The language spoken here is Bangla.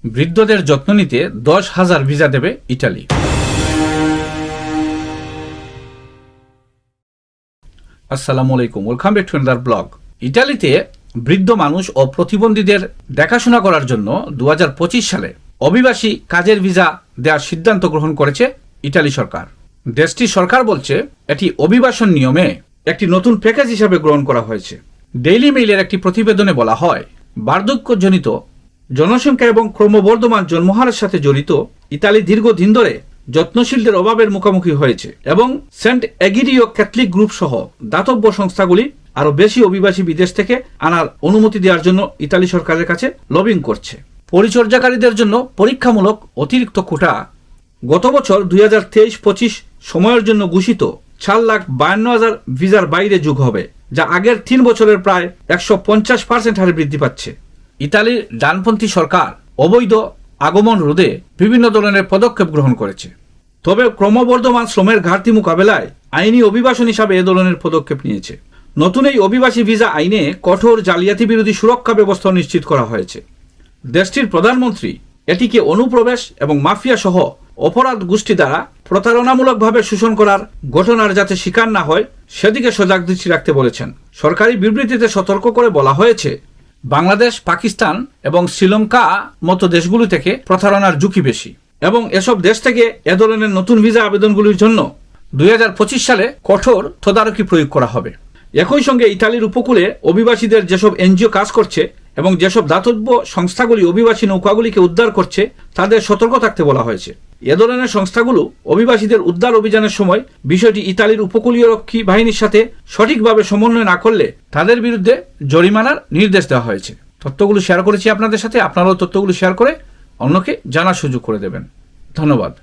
বৃদ্ধদের যত্ন নিতে 10,000 ভিসা দেবে ইটালি। আসসালামু আলাইকুম, welcome back to another blog. ইটালিতে বৃদ্ধ মানুষ ও প্রতিবন্ধীদের দেখাশোনা করার জন্য 2025 সালে অভিবাসী কাজের ভিসা দেওয়ার সিদ্ধান্ত গ্রহণ করেছে ইটালি সরকার। দেশটির সরকার বলছে এটি অভিবাসন নিয়মে একটি নতুন প্যাকেজ হিসাবে গ্রহণ করা হয়েছে। ডেইলি মেইলের একটি প্রতিবেদনে বলা হয়, বার্ধক্যজনিত জনসংখ্যা এবং ক্রমবর্ধমান জন্মহারের সাথে জড়িত ইতালি দীর্ঘদিন ধরে যত্নশীলদের অভাবের মুখোমুখি হয়েছে এবং সেন্ট এগিডিও ক্যাথলিক গ্রুপ সহ দাতব্য সংস্থাগুলি আরও বেশি অভিবাসী বিদেশ থেকে আনার অনুমতি দেওয়ার জন্য ইতালি সরকারের কাছে লবিং করছে। পরিচর্যাকারীদের জন্য পরীক্ষামূলক অতিরিক্ত কোটা গত বছর 2023-25 সময়ের জন্য ঘোষিত 4,52,000 ভিসার বাইরে যোগ হবে, যা আগের 3 বছরের প্রায় 150% হারে বৃদ্ধি পাচ্ছে। ইতালির ডানপন্থী সরকার অবৈধ আগমন রোধে বিভিন্ন ধরনের পদক্ষেপ গ্রহণ করেছে, তবে ক্রমবর্ধমান শ্রমের ঘাটতি মোকাবেলায় আইনি অভিবাসন হিসাবে এ ধরনের পদক্ষেপ নিয়েছে। নতুন এই অভিবাসী ভিসা আইনে কঠোর জালিয়াতি বিরোধী সুরক্ষা ব্যবস্থা নিশ্চিত করা হয়েছে। দেশটির প্রধানমন্ত্রী এটিকে অনুপ্রবেশ এবং মাফিয়া সহ অপরাধ গোষ্ঠী দ্বারা প্রতারণামূলকভাবে শোষণ করার ঘটনার যাতে শিকার না হয় সেদিকে সজাগ দৃষ্টি রাখতে বলেছেন। সরকারি বিবৃতিতে সতর্ক করে বলা হয়েছে, বাংলাদেশ, পাকিস্তান এবং শ্রীলঙ্কা মতো দেশগুলি থেকে প্রতারণার ঝুঁকি বেশি এবং এসব দেশ থেকে এ ধরনের নতুন ভিসা আবেদনগুলির জন্য 2025 সালে কঠোর তদারকি প্রয়োগ করা হবে। একই সঙ্গে ইতালির উপকূলে অভিবাসীদের যেসব এনজিও কাজ করছে এবং যেসব দাতব্য সংস্থাগুলি অভিবাসী নৌকাগুলিকে উদ্ধার করছে তাদের সতর্ক থাকতে বলা হয়েছে। এ ধরনের সংস্থাগুলো অভিবাসীদের উদ্ধার অভিযানের সময় বিষয়টি ইতালির উপকূলীয় রক্ষী বাহিনীর সাথে সঠিকভাবে সমন্বয় না করলে তাদের বিরুদ্ধে জরিমানার নির্দেশ দেওয়া হয়েছে। তথ্যগুলো শেয়ার করেছি আপনাদের সাথে, আপনারাও তথ্যগুলো শেয়ার করে অন্যকে জানার সুযোগ করে দেবেন। ধন্যবাদ।